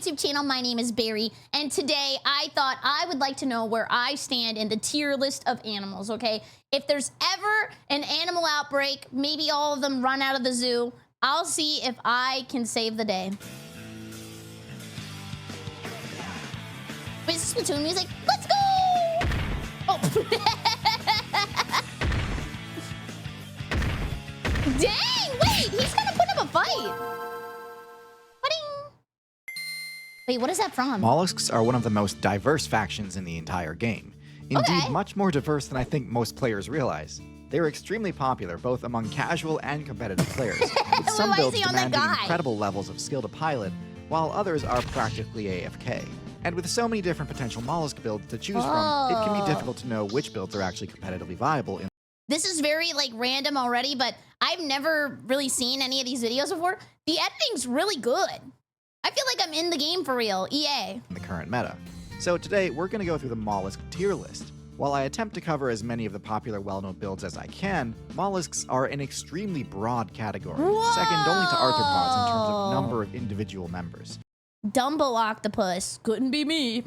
YouTube channel. My name is Berry, and today I thought I would like to know where I stand in the tier list of animals, okay? If there's ever an animal outbreak, maybe all of them run out of the zoo, I'll see if I can save the day. Wait, is this Splatoon music? Let's go! Oh. Dang, wait, he's gonna put up a fight. Wait, what is that from? Mollusks are one of the most diverse factions in the entire game. Indeed, Okay. much more diverse than I think most players realize. They're extremely popular, both among casual and competitive players, with some Why is builds he on that demanding guy? incredible levels of skill to pilot, while others are practically AFK. And with so many different potential mollusk builds to choose from, it can be difficult to know which builds are actually competitively viable. This is very, like, random already, but I've never really seen any of these videos before. The editing's really good. I feel like I'm in the game for real, EA. In the current meta. So today, we're going to go through the mollusk tier list. While I attempt to cover as many of the popular well-known builds as I can, mollusks are an extremely broad category, second only to arthropods in terms of number of individual members. Dumbo octopus. Couldn't be me.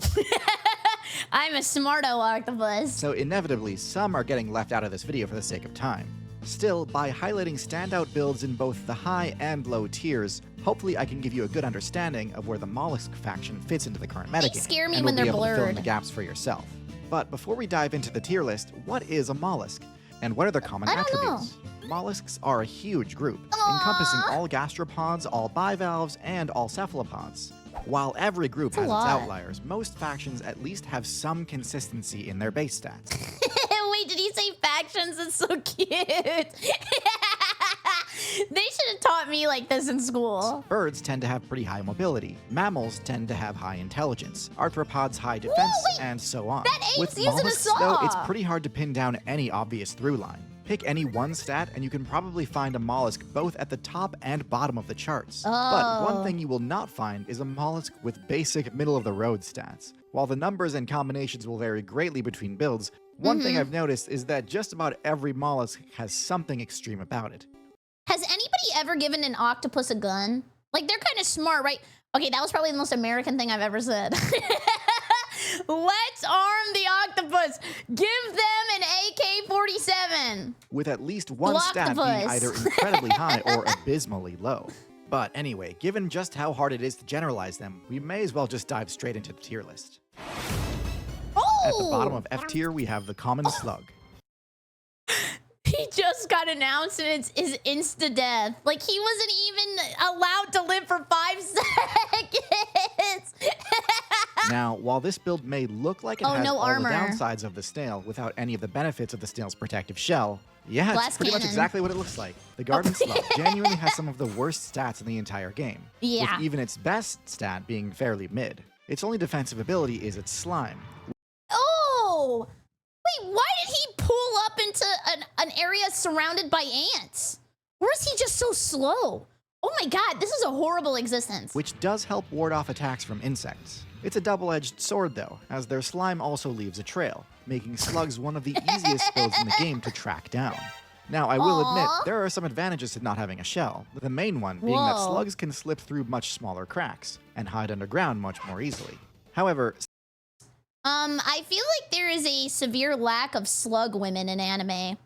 I'm a smarto octopus. So inevitably, some are getting left out of this video for the sake of time. Still, by highlighting standout builds in both the high and low tiers, hopefully I can give you a good understanding of where the mollusk faction fits into the current metagame. They scare me and when will be they're able to fill in blurred. the gaps for yourself. But before we dive into the tier list, what is a mollusk? And what are their common I don't attributes? Mollusks are a huge group, encompassing all gastropods, all bivalves, and all cephalopods. While every group has its outliers, most factions at least have some consistency in their base stats. Wait, did he say factions? It's so cute. They should have taught me like this in school. Birds tend to have pretty high mobility. Mammals tend to have high intelligence. Arthropods high defense, and so on. That ape's With using a mollusks, saw. though, it's pretty hard to pin down any obvious through line. Pick any one stat, and you can probably find a mollusk both at the top and bottom of the charts. But one thing you will not find is a mollusk with basic middle-of-the-road stats. While the numbers and combinations will vary greatly between builds, one thing I've noticed is that just about every mollusk has something extreme about it. Has anybody ever given an octopus a gun? Like, they're kind of smart, right? Okay, that was probably the most American thing I've ever said. Let's arm the octopus. Give them an AK-47. With at least one stat being either incredibly high or abysmally low. But anyway, given just how hard it is to generalize them, we may as well just dive straight into the tier list. At the bottom of F tier, we have the common slug. He just got announced and it's his insta-death. Like, he wasn't even allowed to live for 5 seconds. Now, while this build may look like it has all armor. the downsides of the snail without any of the benefits of the snail's protective shell, yeah, Blast it's pretty much cannon. exactly what it looks like. The garden slug genuinely has some of the worst stats in the entire game, Yeah. with even its best stat being fairly mid. Its only defensive ability is its slime. Oh! Wait, why did he pull up into an area surrounded by ants? Or is he just so slow? Oh my god, this is a horrible existence. Which does help ward off attacks from insects. It's a double-edged sword though, as their slime also leaves a trail, making slugs one of the easiest builds in the game to track down. Now, I will admit, there are some advantages to not having a shell, the main one being that slugs can slip through much smaller cracks, and hide underground much more easily. However, I feel like there is a severe lack of slug women in anime.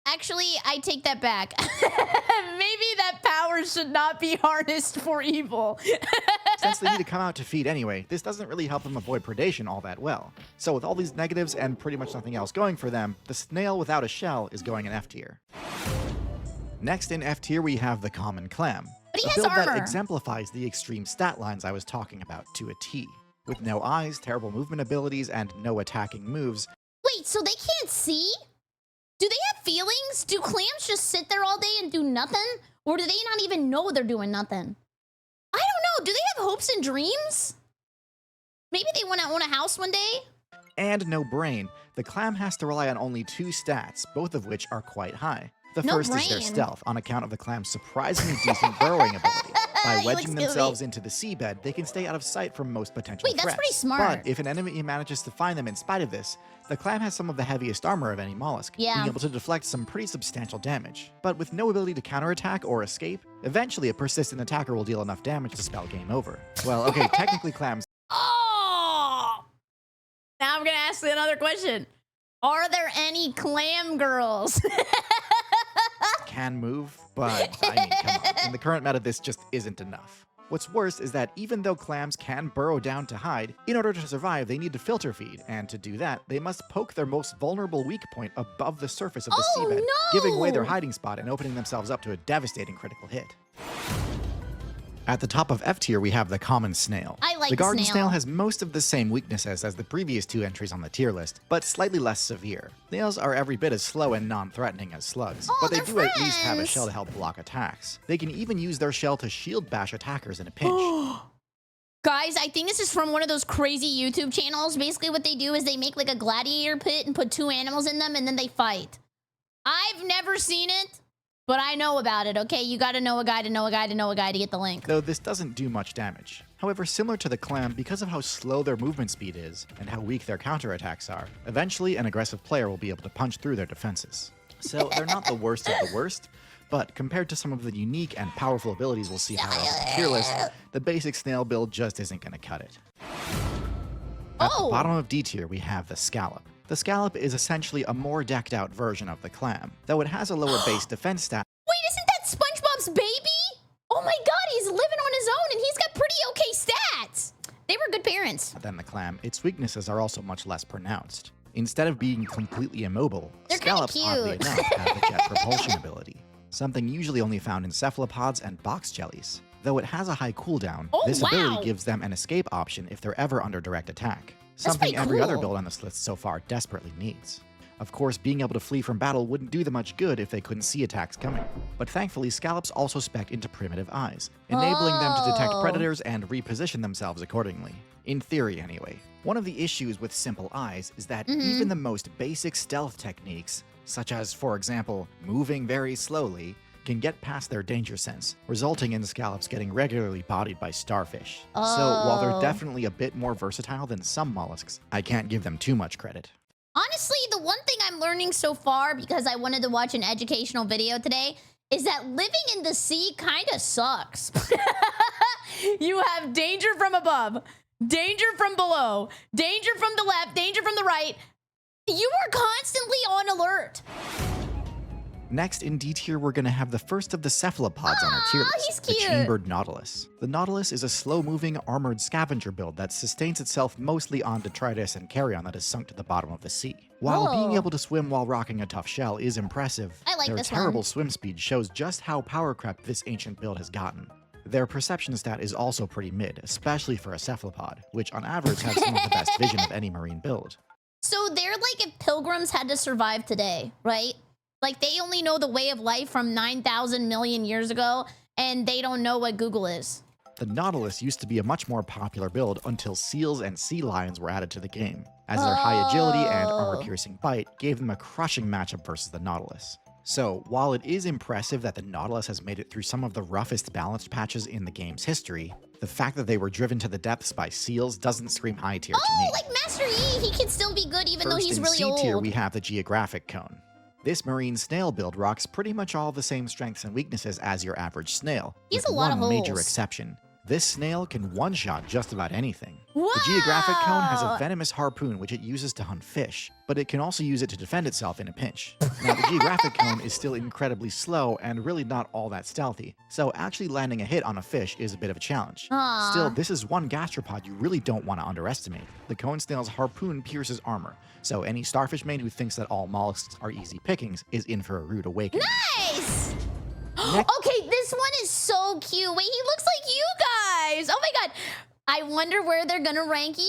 Actually, I take that back. Maybe that power should not be harnessed for evil. since they need to come out to feed anyway, this doesn't really help them avoid predation all that well. So with all these negatives and pretty much nothing else going for them, the snail without a shell is going in F tier. Next in F tier, we have the common clam. But he a has build that armor. exemplifies the extreme stat lines I was talking about to a T. With no eyes, terrible movement abilities, and no attacking moves. Wait, so they can't see? Do they have feelings? Do clams just sit there all day and do nothing? Or do they not even know they're doing nothing? I don't know. Do they have hopes and dreams? Maybe they want to own a house one day? And no brain. The clam has to rely on only 2 stats, both of which are quite high. The No first is their brain. stealth, on account of the clam's surprisingly decent burrowing ability. By He looks wedging themselves goofy. into the seabed, they can stay out of sight from most potential Wait, threats. that's pretty smart. But if an enemy manages to find them in spite of this, the clam has some of the heaviest armor of any mollusk, Yeah. being able to deflect some pretty substantial damage. But with no ability to counterattack or escape, eventually a persistent attacker will deal enough damage to spell game over. Well, okay, technically clams Oh! Now I'm gonna ask another question. Are there any clam girls? can move, but I mean, come on. In the current meta, this just isn't enough. What's worse is that even though clams can burrow down to hide, in order to survive, they need to filter feed, and to do that, they must poke their most vulnerable weak point above the surface of the Oh, seabed, no! giving away their hiding spot and opening themselves up to a devastating critical hit. At the top of F tier, we have the common snail. I like the garden snail. snail has most of the same weaknesses as the previous two entries on the tier list, but slightly less severe. Snails are every bit as slow and non-threatening as slugs, Oh, but they they're do at least have a friends. shell to help block attacks. They can even use their shell to shield bash attackers in a pinch. Guys, I think this is from one of those crazy YouTube channels. Basically what they do is they make like a gladiator pit and put two animals in them and then they fight. I've never seen it, but I know about it, okay? You gotta know a guy to know a guy to know a guy to get the link. Though this doesn't do much damage. However, similar to the clam, because of how slow their movement speed is and how weak their counterattacks are, eventually an aggressive player will be able to punch through their defenses. So they're not the worst of the worst, but compared to some of the unique and powerful abilities we'll see higher up the tier list, the basic snail build just isn't gonna cut it. At the bottom of D tier, we have the Scallop. The Scallop is essentially a more decked out version of the clam, though it has a lower base defense stat. Wait, isn't that SpongeBob's baby? Oh my god, he's living on his own and he's got pretty okay stats. They were good parents. Than the clam, its weaknesses are also much less pronounced. Instead of being completely immobile, They're kinda scallops, oddly cute. enough, have a jet propulsion ability, something usually only found in cephalopods and box jellies. Though it has a high cooldown, Oh, this wow. ability gives them an escape option if they're ever under direct attack, something pretty every other cool. build on this list so far desperately needs. Of course, being able to flee from battle wouldn't do them much good if they couldn't see attacks coming. But thankfully, scallops also spec into primitive eyes, enabling them to detect Oh. predators and reposition themselves accordingly. In theory, anyway. One of the issues with simple eyes is that even the most basic stealth techniques, such as, for example, moving very slowly, can get past their danger sense, resulting in scallops getting regularly bodied by starfish. So while Oh. they're definitely a bit more versatile than some mollusks, I can't give them too much credit. Honestly, the one thing I'm learning so far, because I wanted to watch an educational video today, is that living in the sea kind of sucks. You have danger from above, danger from below, danger from the left, danger from the right. You are constantly on alert. Next, in D tier, we're going to have the first of the cephalopods on our tier Aw, list, he's the cute. chambered nautilus. The nautilus is a slow-moving, armored scavenger build that sustains itself mostly on detritus and carrion that is sunk to the bottom of the sea. While being Oh. able to swim while rocking a tough shell is impressive, I like their this terrible one. swim speed shows just how power-crept this ancient build has gotten. Their perception stat is also pretty mid, especially for a cephalopod, which on average have some of the best vision of any marine build. So they're like if pilgrims had to survive today, right? Like they only know the way of life from 9,000 million years ago, and they don't know what Google is. The Nautilus used to be a much more popular build until seals and sea lions were added to the game, as their high agility and armor-piercing bite gave them a crushing matchup versus the Nautilus. So, while it is impressive that the Nautilus has made it through some of the roughest balanced patches in the game's history, the fact that they were driven to the depths by seals doesn't scream high tier to me. Oh, like Master Yi, he can still be good even though First, he's in really C tier, old. we have the Geographic Cone. This marine snail build rocks pretty much all the same strengths and weaknesses as your average snail, He has with a lot of one major holes. exception. This snail can one-shot just about anything. The Geographic Cone has a Wow. venomous harpoon which it uses to hunt fish, but it can also use it to defend itself in a pinch. Now, the Geographic Cone is still incredibly slow and really not all that stealthy, so actually landing a hit on a fish is a bit of a challenge. Aw. Still, this is one gastropod you really don't want to underestimate. The cone snail's harpoon pierces armor, so any starfish main who thinks that all mollusks are easy pickings is in for a rude awakening. Nice! Next- Okay, this one is so cute. Wait, he looks like you guys. Oh my god. I wonder where they're gonna rank you.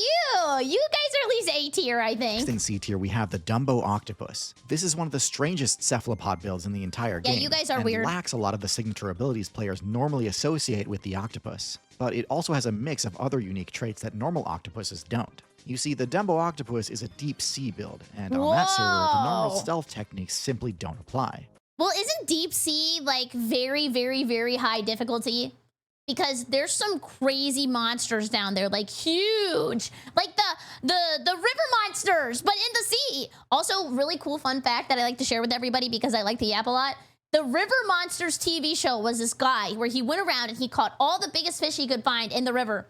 You guys are at least A tier, I Next think. in C tier, we have the Dumbo Octopus. This is one of the strangest cephalopod builds in the entire Yeah, game. you guys are and weird. lacks a lot of the signature abilities players normally associate with the octopus. But it also has a mix of other unique traits that normal octopuses don't. You see, the Dumbo Octopus is a deep sea build, and on that server, the normal Whoa. stealth techniques simply don't apply. Well, isn't deep sea like very, very, very high difficulty? because there's some crazy monsters down there, like huge, like the river monsters, but in the sea. Also, really cool fun fact that I like to share with everybody because I like the app a lot. The River Monsters TV show was this guy where he went around and he caught all the biggest fish he could find in the river.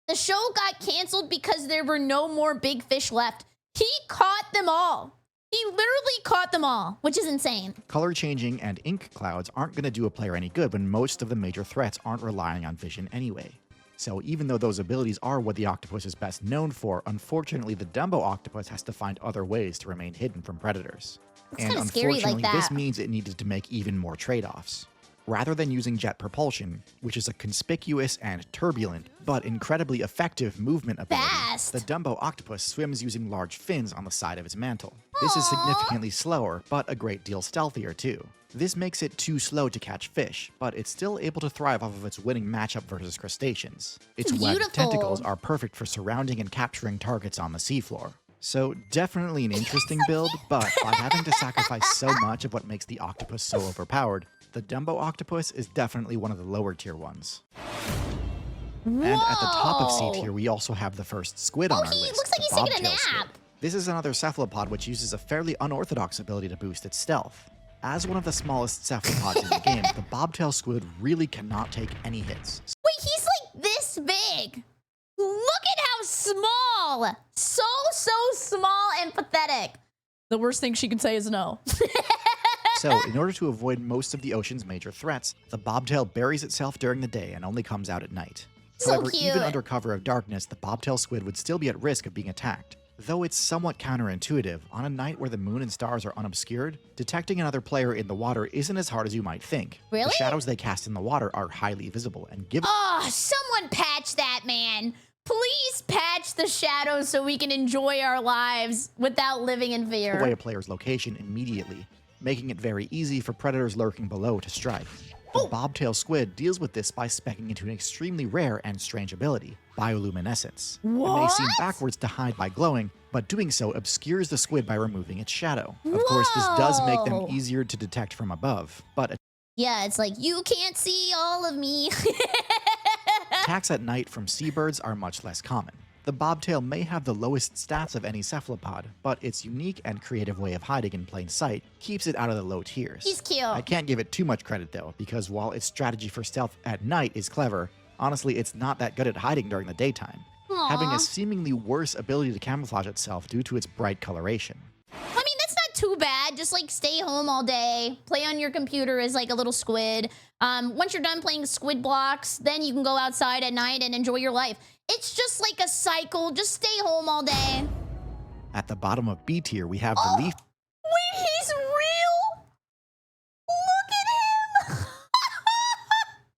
The show got canceled because there were no more big fish left. He caught them all. He literally caught them all, which is insane. Color changing and ink clouds aren't going to do a player any good when most of the major threats aren't relying on vision anyway. So even though those abilities are what the octopus is best known for, unfortunately the Dumbo octopus has to find other ways to remain hidden from predators. It's And kind of scary unfortunately, like that. this means it needed to make even more trade-offs. Rather than using jet propulsion, which is a conspicuous and turbulent, but incredibly effective movement ability, Fast. the Dumbo octopus swims using large fins on the side of its mantle. This is Aw. significantly slower, but a great deal stealthier too. This makes it too slow to catch fish, but it's still able to thrive off of its winning matchup versus crustaceans. Its webbed Beautiful. tentacles are perfect for surrounding and capturing targets on the seafloor. So definitely an interesting build, but by having to sacrifice so much of what makes the octopus so overpowered, the Dumbo octopus is definitely one of the lower tier ones. And at the top of C tier, we also have the first squid on our he list, looks like the he's taking a Bobtail Squid. nap. This is another cephalopod which uses a fairly unorthodox ability to boost its stealth. As one of the smallest cephalopods in the game, the Bobtail Squid really cannot take any hits. Wait, he's like this big. Look at how small. So small and pathetic. The worst thing she can say is no. So, in order to avoid most of the ocean's major threats, the bobtail buries itself during the day and only comes out at night. So However, cute. even under cover of darkness, the bobtail squid would still be at risk of being attacked. Though it's somewhat counterintuitive, on a night where the moon and stars are unobscured, detecting another player in the water isn't as hard as you might think. Really? The shadows they cast in the water are highly visible and give Oh, someone patch that, man. Please patch the shadows so we can enjoy our lives without living in fear. away a player's location immediately, making it very easy for predators lurking below to strike. The bobtail squid deals with this by specking into an extremely rare and strange ability, bioluminescence. It may seem What? backwards to hide by glowing, but doing so obscures the squid by removing its shadow. Of course, this does make them Whoa. easier to detect from above, but Yeah, it's like, you can't see all of me. attacks at night from seabirds are much less common. The bobtail may have the lowest stats of any cephalopod, but its unique and creative way of hiding in plain sight keeps it out of the low tiers. He's cute. I can't give it too much credit though, because while its strategy for stealth at night is clever, honestly it's not that good at hiding during the daytime, having Aw. a seemingly worse ability to camouflage itself due to its bright coloration. I mean, that's not too bad. Just like stay home all day, play on your computer as like a little squid. Once you're done playing squid blocks, then you can go outside at night and enjoy your life. It's just like a cycle. Just stay home all day. At the bottom of B tier, we have the leaf. Wait, he's real? Look at him.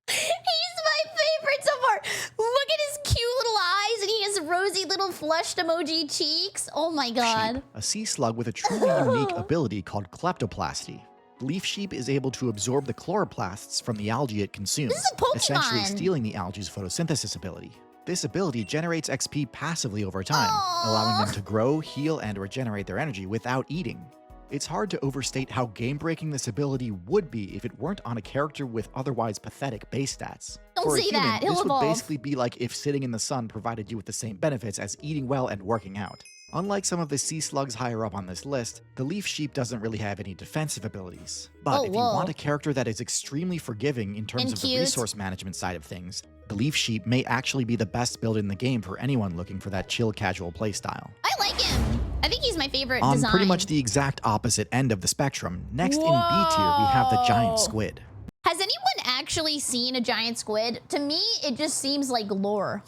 He's my favorite so far. Look at his cute little eyes, and he has rosy little flushed emoji cheeks. Oh my god. Sheep, a sea slug with a truly unique ability called kleptoplasty. Leaf sheep is able to absorb the chloroplasts from the algae it consumes, This is a Pokemon. essentially stealing the algae's photosynthesis ability. This ability generates XP passively over time, allowing them to grow, heal, and regenerate their energy without eating. It's hard to overstate how game-breaking this ability would be if it weren't on a character with otherwise pathetic base stats. Don't For a say human, that. He'll this would evolve. basically be like if sitting in the sun provided you with the same benefits as eating well and working out. Unlike some of the sea slugs higher up on this list, the leaf sheep doesn't really have any defensive abilities. But Oh, if you whoa. want a character that is extremely forgiving in terms And of the cute. resource management side of things, the leaf sheep may actually be the best build in the game for anyone looking for that chill casual playstyle. I like him. I think he's my favorite On design. pretty much the exact opposite end of the spectrum, next in B tier we have the giant Whoa. squid. Has anyone actually seen a giant squid? To me, it just seems like lore.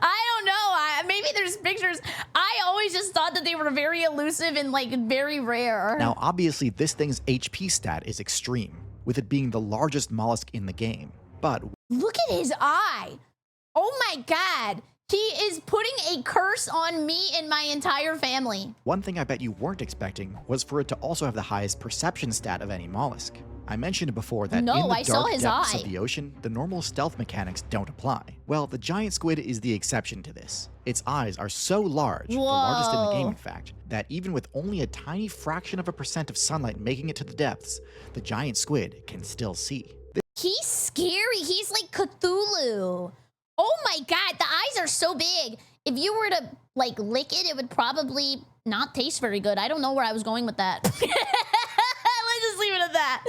I don't know. Maybe there's pictures. I always just thought that they were very elusive and like very rare. Now obviously this thing's HP stat is extreme, with it being the largest mollusk in the game. But Look at his eye. Oh my god. He is putting a curse on me and my entire family. one thing I bet you weren't expecting was for it to also have the highest perception stat of any mollusk. I mentioned before that No, in the I saw dark his depths eye. of the ocean, the normal stealth mechanics don't apply. Well, the giant squid is the exception to this. Its eyes are so large, the largest in the game Whoa. in fact, that even with only a tiny fraction of a percent of sunlight making it to the depths, the giant squid can still see. He's scary. He's like Cthulhu. Oh my god, the eyes are so big. If you were to like lick it, it would probably not taste very good. I don't know where I was going with that. Let's just leave it at that.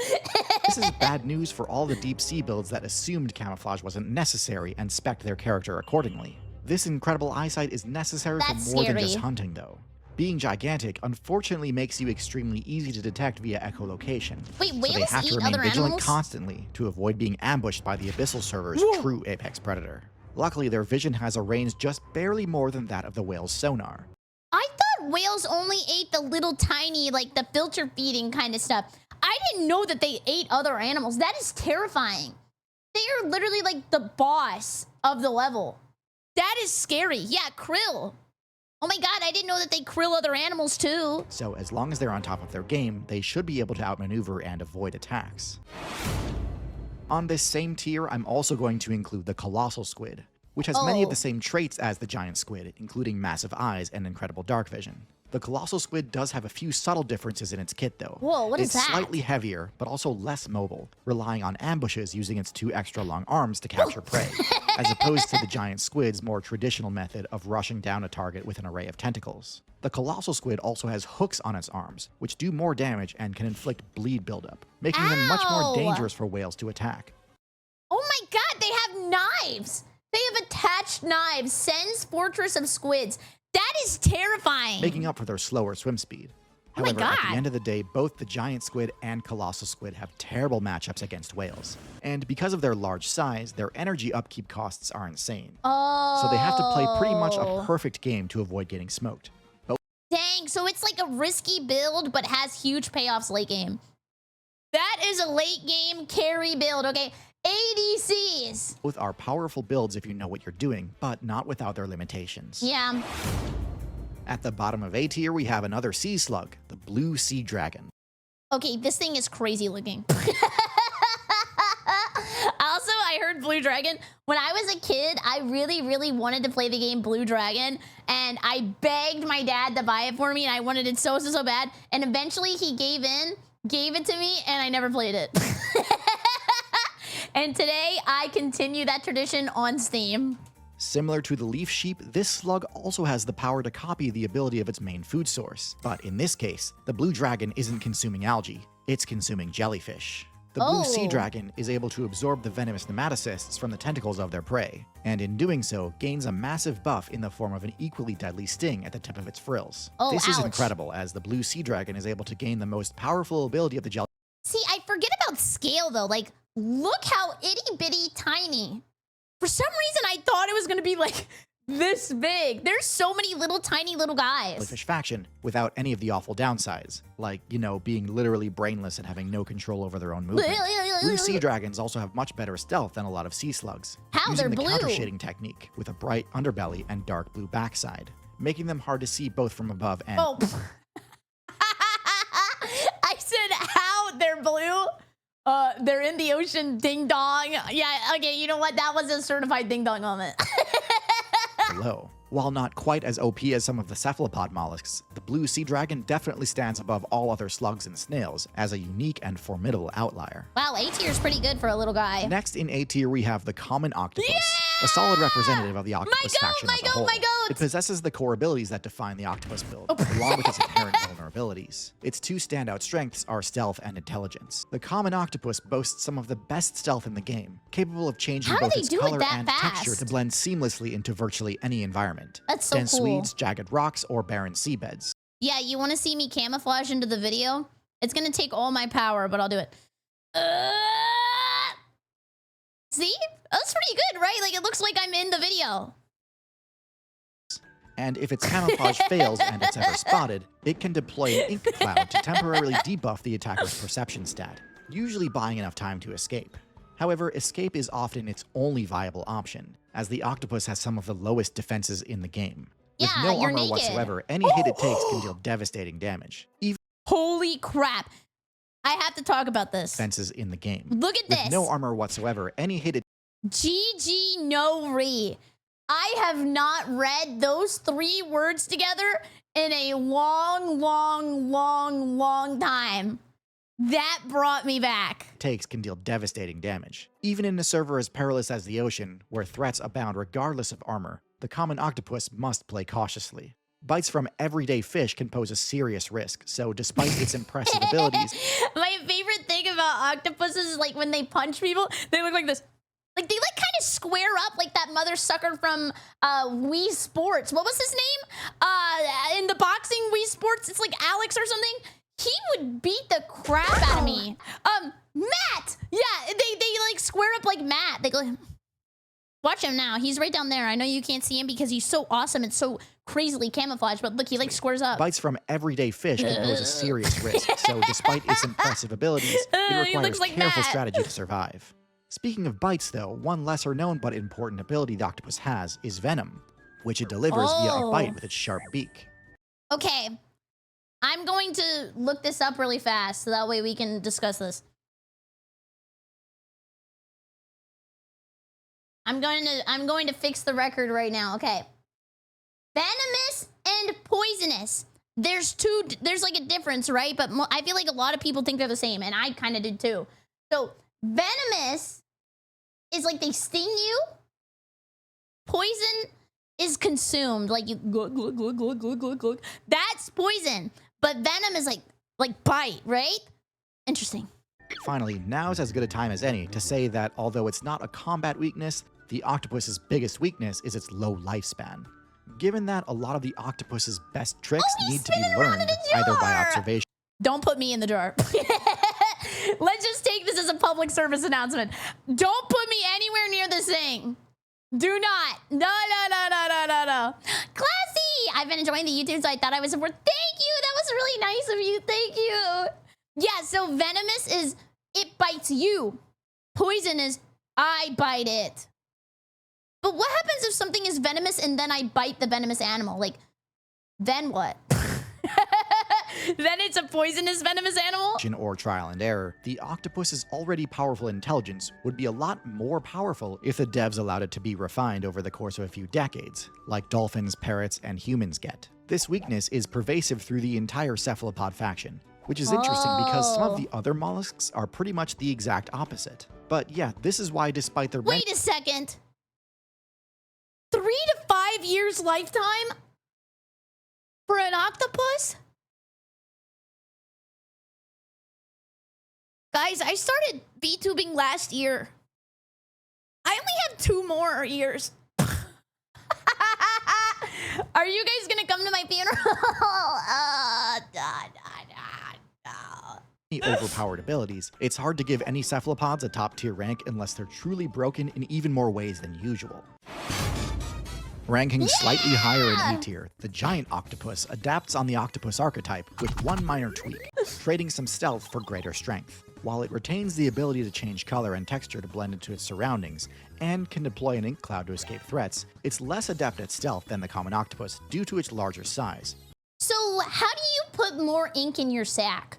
This is bad news for all the deep sea builds that assumed camouflage wasn't necessary and spec'd their character accordingly. This incredible eyesight is necessary for more than just hunting, though. Being gigantic unfortunately makes you extremely easy to detect via echolocation. Wait, so whales they have eat to remain other vigilant animals? constantly to avoid being ambushed by the abyssal server's true apex predator. Luckily, their vision has a range just barely more than that of the whale's sonar. I thought whales only ate the little tiny, like the filter feeding kind of stuff. I didn't know that they ate other animals. That is terrifying. They are literally like the boss of the level. That is scary. Yeah, krill. Oh my god, I didn't know that they krill other animals too. So as long as they're on top of their game, they should be able to outmaneuver and avoid attacks. On this same tier, I'm also going to include the Colossal Squid, which has many of the same traits as the giant squid, including massive eyes and incredible dark vision. The Colossal Squid does have a few subtle differences in its kit, though. Whoa, what is that? It's slightly heavier, but also less mobile, relying on ambushes using its 2 extra long arms to capture prey, as opposed to the giant squid's more traditional method of rushing down a target with an array of tentacles. The Colossal Squid also has hooks on its arms, which do more damage and can inflict bleed buildup, making them much more dangerous for whales to attack. Oh my god, they have knives! They have attached knives. Sen's Fortress of Squids. That is terrifying. Making up for their slower swim speed. Oh my However, god. at the end of the day, both the giant squid and colossal squid have terrible matchups against whales. And because of their large size, their energy upkeep costs are insane. Oh. So they have to play pretty much a perfect game to avoid getting smoked. But dang, so it's like a risky build, but has huge payoffs late game. That is a late game carry build, okay? ADCs. both are powerful builds if you know what you're doing, but not without their limitations. Yeah. At the bottom of A tier, we have another sea slug, the blue sea dragon. Okay, this thing is crazy looking. Also, I heard Blue Dragon. When I was a kid, I really wanted to play the game Blue Dragon, and I begged my dad to buy it for me, and I wanted it so bad, and eventually he gave it to me, and I never played it. And today, I continue that tradition on Steam. Similar to the leaf sheep, this slug also has the power to copy the ability of its main food source. But in this case, the blue dragon isn't consuming algae, it's consuming jellyfish. The blue sea dragon is able to absorb the venomous nematocysts from the tentacles of their prey, and in doing so, gains a massive buff in the form of an equally deadly sting at the tip of its frills. This is incredible, as the blue sea dragon is able to gain the most powerful ability of the jellyfish. See, I forget about scale though. Like, look how itty bitty tiny. For some reason, I thought it was gonna be like this big. There's so many little tiny little guys. Jellyfish faction without any of the awful downsides, like, you know, being literally brainless and having no control over their own movement. Blue sea dragons also have much better stealth than a lot of sea slugs, They're using the blue. counter shading technique with a bright underbelly and dark blue backside, making them hard to see both from above and. Oh. I said how they're blue. They're in the ocean, ding dong. Yeah, okay, you know what? That was a certified ding dong moment. below. While not quite as OP as some of the cephalopod mollusks, the blue sea dragon definitely stands above all other slugs and snails as a unique and formidable outlier. Wow, A tier is pretty good for a little guy. Next in A tier, we have the common octopus, a solid representative of the octopus faction as a whole. It possesses the core abilities that define the octopus build, along with its inherent vulnerabilities. Its two standout strengths are stealth and intelligence. The common octopus boasts some of the best stealth in the game, capable of changing both its color and texture to blend seamlessly into virtually any environment. That's so dense cool. weeds, jagged rocks, or barren seabeds. Yeah, you want to see me camouflage into the video? It's gonna take all my power, but I'll do it. See? That's pretty good, right? Like, it looks like I'm in the video. And if its camouflage fails and it's ever spotted, it can deploy an ink cloud to temporarily debuff the attacker's perception stat, usually buying enough time to escape. However, escape is often its only viable option, as the octopus has some of the lowest defenses in the game. With no armor whatsoever, any hit it takes can deal devastating damage. Even holy crap. I have to talk about this. Defenses in the game. Look at this. With no armor whatsoever, any hit it GG no re. I have not read those 3 words together in a long time. That brought me back. Takes can deal devastating damage. Even in a server as perilous as the ocean, where threats abound regardless of armor, the common octopus must play cautiously. Bites from everyday fish can pose a serious risk, so despite its impressive abilities... My favorite thing about octopuses is like when they punch people, they look like this. Like they like kind of square up like that mother sucker from Wii Sports. What was his name? In the boxing Wii Sports, it's like Alex or something. He would beat the crap out of me. Matt! Yeah, they like square up like Matt. They go... Watch him now. He's right down there. I know you can't see him because he's so awesome and so crazily camouflaged, but look, he like squares up. Bites from everyday fish can pose a serious risk, so despite its impressive abilities, it requires like careful Matt. strategy to survive. Speaking of bites, though, one lesser known but important ability the octopus has is venom, which it delivers via a bite with its sharp beak. Okay. I'm going to look this up really fast so that way we can discuss this. I'm going to fix the record right now. Okay. Venomous and poisonous. There's like a difference, right? But I feel like a lot of people think they're the same, and I kind of did too. So venomous is like they sting you. Poison is consumed, like you glug, glug, glug, glug, glug, glug, glug. That's poison. But venom is like bite, right? Interesting. Finally, now's as good a time as any to say that although it's not a combat weakness, the octopus's biggest weakness is its low lifespan. Given that a lot of the octopus's best tricks need to be learned either by observation. Don't put me in the jar. Let's just take this as a public service announcement. Don't put me anywhere near this thing. Do not. No. Classy! I've been enjoying the YouTube, so I thought I was support. Thank you! That was really nice of you. Thank you. Yeah, so venomous is it bites you. Poison is I bite it. But what happens if something is venomous and then I bite the venomous animal? Like, then what? Then it's a poisonous venomous animal? Or trial and error, the octopus's already powerful intelligence would be a lot more powerful if the devs allowed it to be refined over the course of a few decades, like dolphins, parrots, and humans get. This weakness is pervasive through the entire cephalopod faction, which is interesting because some of the other mollusks are pretty much the exact opposite. But yeah, this is why despite their... Wait a second. 3 to 5 years lifetime for an octopus? Guys, I started VTubing last year. I only have 2 more years. Are you guys gonna come to my funeral? Overpowered abilities, it's hard to give any cephalopods a top tier rank unless they're truly broken in even more ways than usual. Ranking slightly higher in E tier, the giant octopus adapts on the octopus archetype with one minor tweak, trading some stealth for greater strength. While it retains the ability to change color and texture to blend into its surroundings, and can deploy an ink cloud to escape threats, it's less adept at stealth than the common octopus due to its larger size. So how do you put more ink in your sack?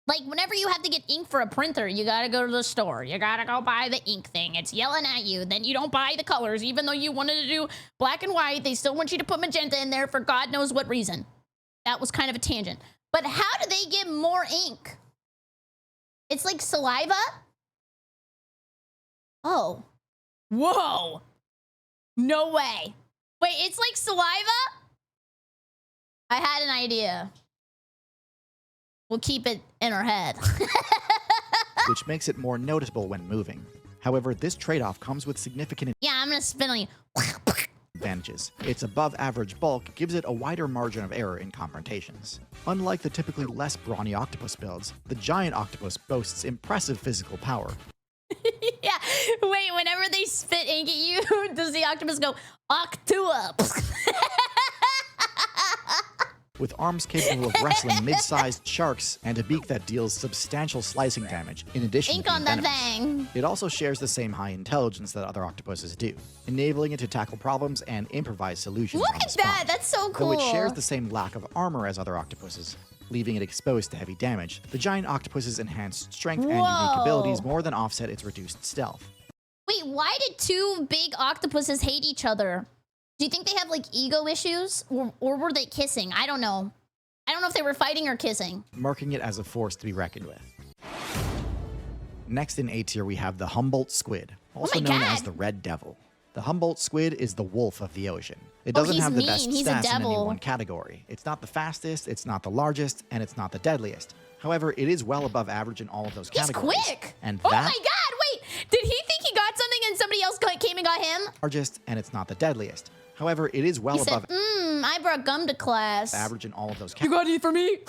Like, whenever you have to get ink for a printer, you gotta go to the store. You gotta go buy the ink thing. It's yelling at you. Then you don't buy the colors. Even though you wanted to do black and white, they still want you to put magenta in there for God knows what reason. That was kind of a tangent. But how do they get more ink? It's like saliva? Oh. Whoa. No way. Wait, it's like saliva? I had an idea. We'll keep it in our head. Which makes it more noticeable when moving. However, this trade-off comes with significant Yeah, I'm gonna spin on you. advantages. Its above average bulk gives it a wider margin of error in confrontations. Unlike the typically less brawny octopus builds, the giant octopus boasts impressive physical power. Yeah, wait, whenever they spit ink at you, does the octopus go, Octopus? With arms capable of wrestling mid-sized sharks and a beak that deals substantial slicing damage, in addition Ink to on being that venomous. thing. It also shares the same high intelligence that other octopuses do, enabling it to tackle problems and improvise solutions Look on the at spot. that, that's so cool. Though it shares the same lack of armor as other octopuses, leaving it exposed to heavy damage, the giant octopus's enhanced strength and unique abilities more than offset its reduced stealth. Wait, why did 2 big octopuses hate each other? Do you think they have like ego issues? Or were they kissing? I don't know. I don't know if they were fighting or kissing. Marking it as a force to be reckoned with. Next in A tier, we have the Humboldt Squid, also known as the Red Devil. The Humboldt Squid is the wolf of the ocean. It doesn't have the best stats in any one category. It's not the fastest, it's not the largest, and it's not the deadliest. However, it is well above average in all of those categories. He's quick! And oh my god, wait! Did he think he got something and somebody else came and got him? Largest, and it's not the deadliest. However, it is well above I brought gum to class. Average in all of those categories. You got any for me?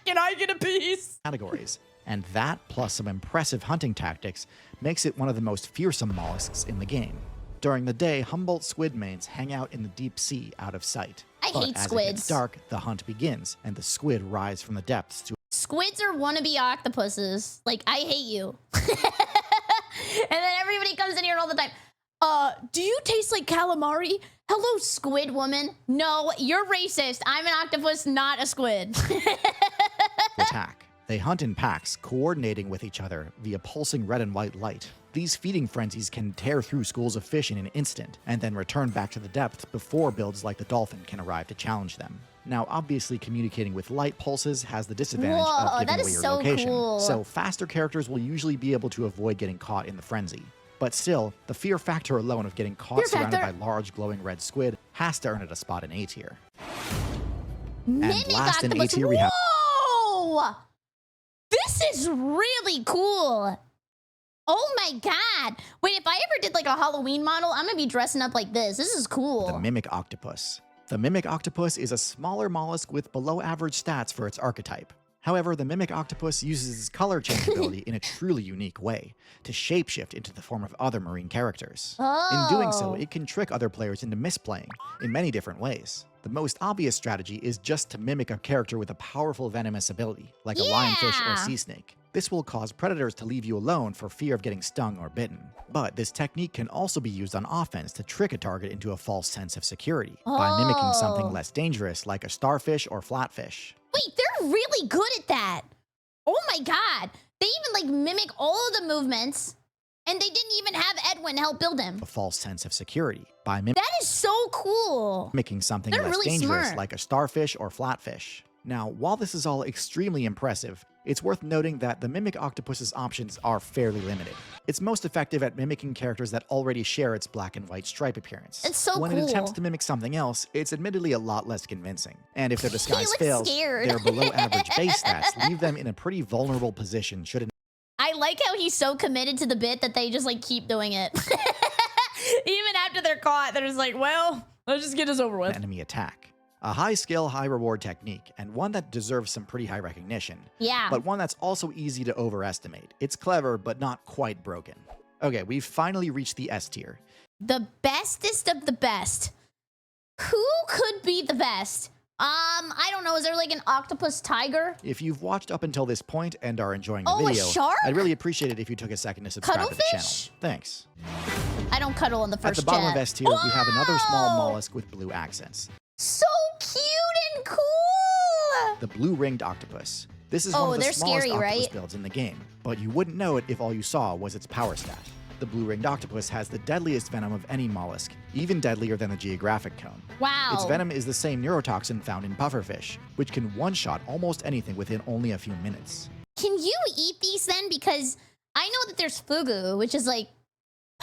Can I get a piece? Categories. And that, plus some impressive hunting tactics, makes it one of the most fearsome mollusks in the game. During the day, Humboldt squid mains hang out in the deep sea out of sight. I hate squids. As it gets dark, the hunt begins, and the squid rise from the depths to... Squids are wannabe octopuses. Like, I hate you. And then everybody comes in here all the time. Do you taste like calamari? Hello, squid woman. No, you're racist. I'm an octopus, not a squid. Attack. They hunt in packs, coordinating with each other via pulsing red and white light. These feeding frenzies can tear through schools of fish in an instant, and then return back to the depth before builds like the dolphin can arrive to challenge them. Now, obviously, communicating with light pulses has the disadvantage of giving away your location. Cool. So faster characters will usually be able to avoid getting caught in the frenzy. But still, the fear factor alone of getting caught surrounded by large glowing red squid has to earn it a spot in A tier. Mimic and last octopus. in A tier we have... Whoa! This is really cool. Oh my god. Wait, if I ever did like a Halloween model, I'm gonna be dressing up like this. This is cool. The Mimic Octopus. The Mimic Octopus is a smaller mollusk with below average stats for its archetype. However, the Mimic Octopus uses its color changeability in a truly unique way to shapeshift into the form of other marine characters. In doing so, it can trick other players into misplaying in many different ways. The most obvious strategy is just to mimic a character with a powerful venomous ability, like a lionfish or sea snake. This will cause predators to leave you alone for fear of getting stung or bitten. But this technique can also be used on offense to trick a target into a false sense of security by mimicking something less dangerous like a starfish or flatfish. Wait, they're really good at that. Oh my god. They even like mimic all of the movements, and they didn't even have Edwin help build him. A false sense of security by that is so cool. Mimicking something less dangerous like a starfish or flatfish. Now, while this is all extremely impressive, it's worth noting that the Mimic Octopus's options are fairly limited. It's most effective at mimicking characters that already share its black and white stripe appearance. It's so when cool. it attempts to mimic something else, it's admittedly a lot less convincing. And if their disguise fails, scared. their below average base stats leave them in a pretty vulnerable position should it... I like how he's so committed to the bit that they just like keep doing it. Even after they're caught, they're just like, well, let's just get this over with. Enemy attack. A high skill, high reward technique, and one that deserves some pretty high recognition. Yeah. But one that's also easy to overestimate. It's clever, but not quite broken. Okay, we've finally reached the S tier. The bestest of the best. Who could be the best? I don't know. Is there like an octopus tiger? If you've watched up until this point and are enjoying the video, a shark? I'd really appreciate it if you took a second to subscribe to the channel. Cuttlefish? Thanks. I don't cuddle in the first At the bottom jet. of S tier, we have another small mollusk with blue accents. So cute and cool! The blue-ringed octopus. This is one of the smallest octopus builds in the game, but you wouldn't know it if all you saw was its power stat. The blue-ringed octopus has the deadliest venom of any mollusk, even deadlier than the geographic cone. Wow. Its venom is the same neurotoxin found in pufferfish, which can one-shot almost anything within only a few minutes. Can you eat these then? Because I know that there's fugu, which is like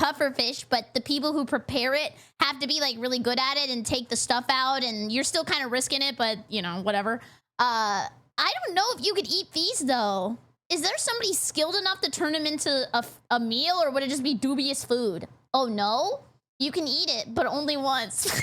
pufferfish, but the people who prepare it have to be like really good at it and take the stuff out, and you're still kind of risking it, but you know, whatever. I don't know if you could eat these though. Is there somebody skilled enough to turn them into a meal, or would it just be dubious food? Oh no? You can eat it, but only once.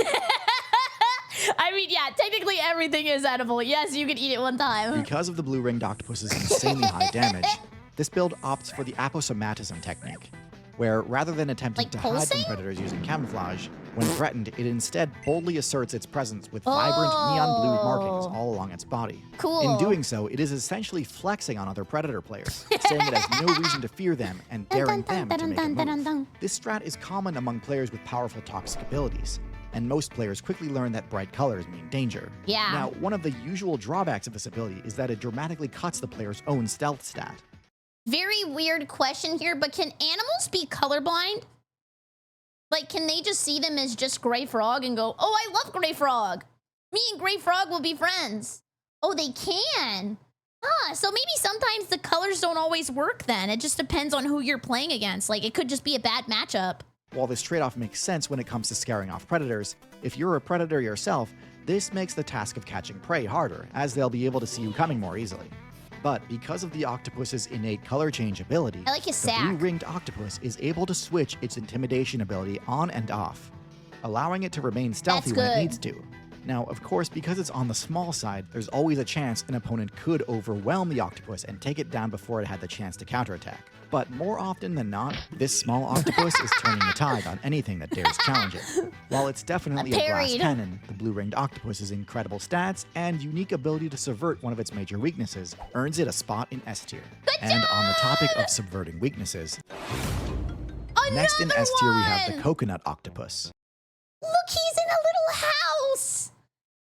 I mean, yeah, technically everything is edible. Yes, you can eat it one time. Because of the blue-ringed octopus's insanely high damage, this build opts for the aposomatism technique, where rather than attempting to hide from predators using camouflage, when threatened, it instead boldly asserts its presence with vibrant neon blue markings all along its body. Cool. In doing so, it is essentially flexing on other predator players, saying it has no reason to fear them and daring them to make a move. This strat is common among players with powerful toxic abilities, and most players quickly learn that bright colors mean danger. Yeah. Now, one of the usual drawbacks of this ability is that it dramatically cuts the player's own stealth stat. Very weird question here, but can animals be colorblind? Like, can they just see them as just gray frog and go, oh, I love gray frog. Me and gray frog will be friends. Oh, they can. So maybe sometimes the colors don't always work then. It just depends on who you're playing against. Like, it could just be a bad matchup. While this trade-off makes sense when it comes to scaring off predators, if you're a predator yourself, this makes the task of catching prey harder, as they'll be able to see you coming more easily. But because of the octopus's innate color change ability, I like his the sack. blue-ringed octopus is able to switch its intimidation ability on and off, allowing it to remain stealthy when it needs to. Now, of course, because it's on the small side, there's always a chance an opponent could overwhelm the octopus and take it down before it had the chance to counterattack. But more often than not, this small octopus is turning the tide on anything that dares challenge it. While it's definitely a glass cannon, the blue-ringed octopus's incredible stats and unique ability to subvert one of its major weaknesses earns it a spot in S tier. And on the topic of subverting weaknesses, next in S tier we have the coconut octopus. Look, he's in a little house.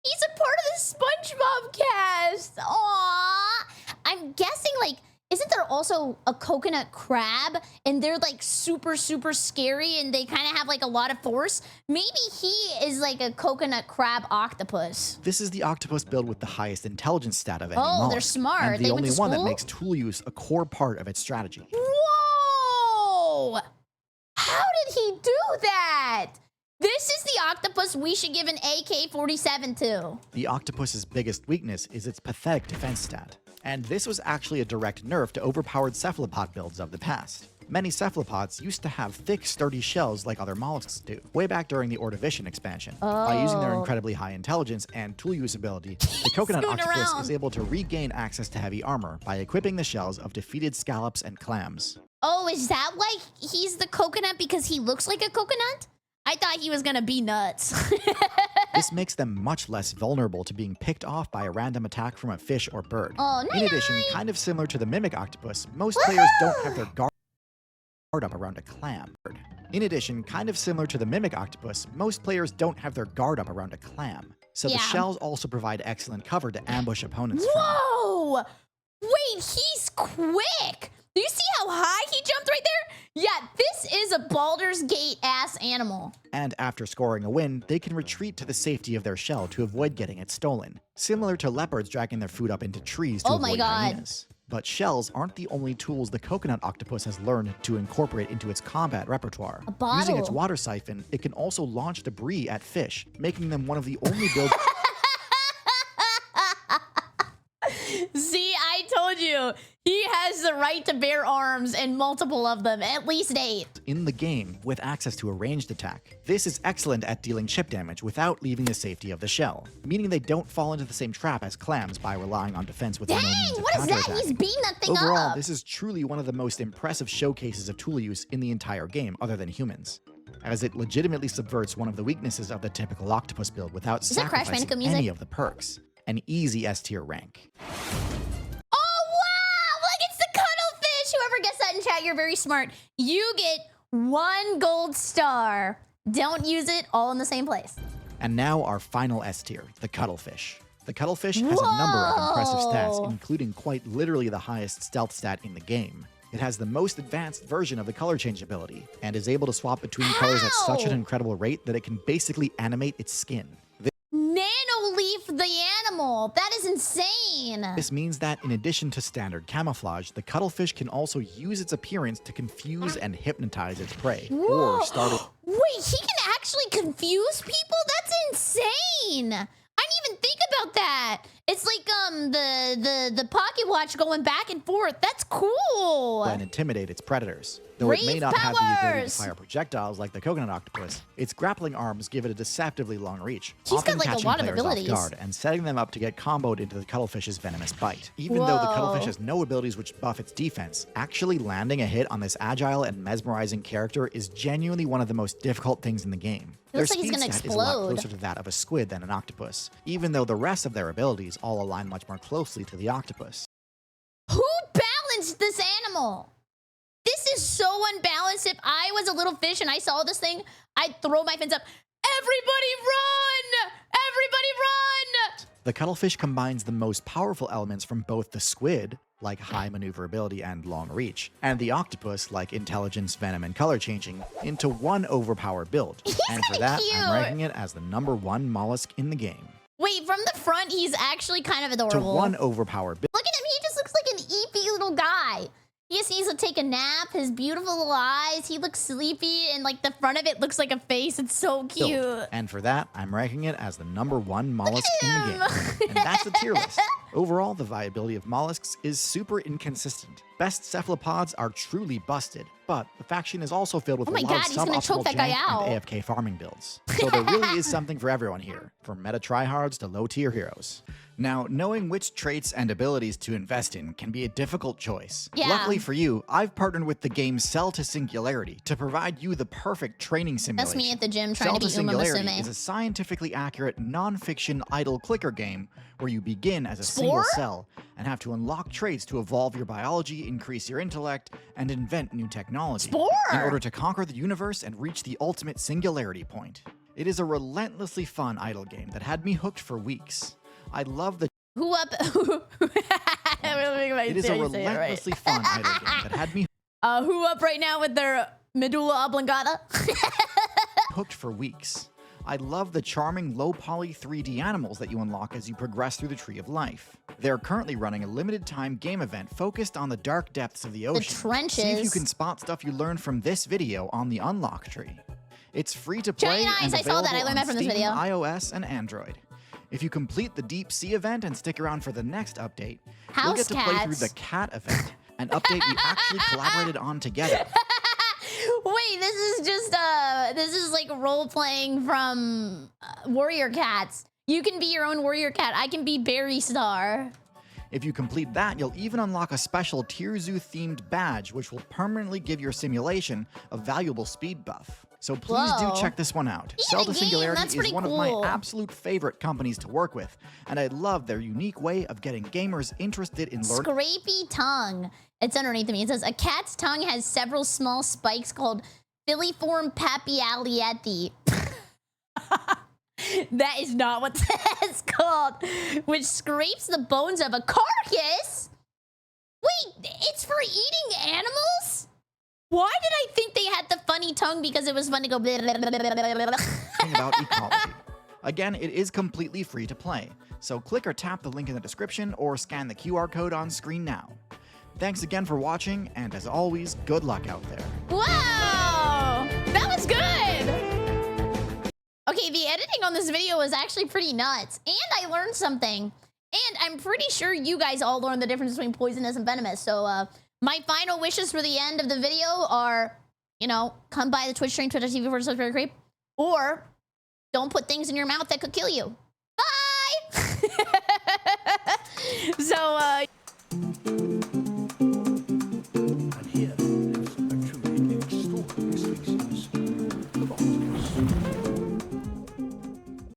He's a part of the SpongeBob cast. Aww. I'm guessing, like, isn't there also a coconut crab? And they're, like, super, super scary, and they kind of have, like, a lot of force? Maybe he is, like, a coconut crab octopus. This is the octopus build with the highest intelligence stat of any mollusk. Oh, they're smart. And the They only went to one that school? makes tool use a core part of its strategy. Whoa! How did he do that? This is the octopus we should give an AK-47 to. The octopus's biggest weakness is its pathetic defense stat. And this was actually a direct nerf to overpowered cephalopod builds of the past. Many cephalopods used to have thick, sturdy shells like other mollusks do, way back during the Ordovician expansion. By using their incredibly high intelligence and tool use ability, the coconut octopus is able to regain access to heavy armor by equipping the shells of defeated scallops and clams. Oh, is that why he's the coconut, because he looks like a coconut? I thought he was gonna be nuts. This makes them much less vulnerable to being picked off by a random attack from a fish or bird. In addition, kind of similar to the mimic octopus, most players don't have their guard up around a clam. So the shells also provide excellent cover to ambush opponents from. Whoa! Wait, he's quick! Do you see how high he jumped right there? Yeah, this is a Baldur's Gate ass animal. And after scoring a win, they can retreat to the safety of their shell to avoid getting it stolen, similar to leopards dragging their food up into trees to avoid hyenas. But shells aren't the only tools the coconut octopus has learned to incorporate into its combat repertoire. Using its water siphon, it can also launch debris at fish, making them one of the only builds. See, I told you. He has the right to bear arms, and multiple of them, at least 8. In the game, with access to a ranged attack. This is excellent at dealing chip damage without leaving the safety of the shell, meaning they don't fall into the same trap as clams by relying on defense with no means of counterattack. What is that? He's beating that thing up. Overall, this is truly one of the most impressive showcases of tool use in the entire game, other than humans, as it legitimately subverts one of the weaknesses of the typical octopus build without sacrificing any of the perks. An easy S tier rank. Whoever gets that in chat, you're very smart. You get 1 gold star. Don't use it all in the same place. And now our final S tier, the Cuttlefish. The Cuttlefish has a number of impressive stats, including quite literally the highest stealth stat in the game. It has the most advanced version of the color change ability, and is able to swap between colors at such an incredible rate that it can basically animate its skin. Nano-leaf the animal. That is insane. This means that in addition to standard camouflage, the Cuttlefish can also use its appearance to confuse and hypnotize its prey. Or start it. Wait, he can actually confuse people? That's insane. I didn't even think about that. It's like the pocket watch going back and forth. That's cool. And intimidate its predators. Though it may not have the ability to fire projectiles like the coconut octopus, its grappling arms give it a deceptively long reach, often catching players off guard and setting them up to get comboed into the Cuttlefish's venomous bite. Even though the Cuttlefish has no abilities which buff its defense, actually landing a hit on this agile and mesmerizing character is genuinely one of the most difficult things in the game. Their speed stat is a lot closer to that of a squid than an octopus, even though the rest of their abilities all align much more closely to the octopus. Who balanced this animal? This is so unbalanced. If I was a little fish and I saw this thing, I'd throw my fins up. Everybody run! Everybody run! The Cuttlefish combines the most powerful elements from both the squid, like high maneuverability and long reach, and the octopus, like intelligence, venom, and color changing, into one overpowered build. And for that, I'm ranking it as the #1 mollusk in the game. Wait, from the front, he's actually kind of adorable. To one overpowered build. Look at him, he just He just needs to take a nap. His beautiful little eyes. He looks sleepy, and like the front of it looks like a face. It's so cute. Built. And for that, I'm ranking it as the #1 mollusk in the game. And that's the tier list. Overall, the viability of mollusks is super inconsistent. Best cephalopods are truly busted, but the faction is also filled with a lot of suboptimal jank and AFK farming builds. So there really is something for everyone here, from meta tryhards to low-tier heroes. Now, knowing which traits and abilities to invest in can be a difficult choice. Yeah. Luckily for you, I've partnered with the game Cell to Singularity to provide you the perfect training simulation. That's me at the gym trying Cell to to be Uma Singularity Musume. is a scientifically accurate, non-fiction idle clicker game where you begin as a single cell and have to unlock traits to evolve your biology, increase your intellect, and invent new technology in order to conquer the universe and reach the ultimate singularity point. It is a relentlessly fun idle game that had me hooked for weeks. I love the Who up? It is a relentlessly fun idle game that had me who up right now with their medulla oblongata? hooked for weeks. I love the charming low-poly 3D animals that you unlock as you progress through the Tree of Life. They're currently running a limited-time game event focused on the dark depths of the ocean. The trenches. See if you can spot stuff you learned from this video on the unlock tree. It's free to play and available on Steam, iOS, and Android. If you complete the Deep Sea event and stick around for the next update, you'll get to play through the Cat event, an update we actually collaborated on together. Wait, this is like role playing from Warrior Cats. You can be your own Warrior Cat. I can be Berry Star. If you complete that, you'll even unlock a special TierZoo themed badge, which will permanently give your simulation a valuable speed buff. So please do check this one out. Cell to Singularity is one of my absolute favorite companies to work with, and I love their unique way of getting gamers interested in learning. Scrapey tongue. It's underneath me. It says, a cat's tongue has several small spikes called filiform papialeae. That is not what that's called. Which scrapes the bones of a carcass? Wait, it's for eating animals? Why did I think they had the funny tongue because it was fun to go blah, blah, blah, blah, blah, blah. Thing about ecology. Again, it is completely free to play, so click or tap the link in the description or scan the QR code on screen now. Thanks again for watching, and as always, good luck out there. Wow! That was good! Okay, the editing on this video was actually pretty nuts, and I learned something. And I'm pretty sure you guys all learned the difference between poisonous and venomous, so my final wishes for the end of the video are, you know, come by the Twitch stream, twitch.tv/BerryCrepe, or don't put things in your mouth that could kill you. Bye! So,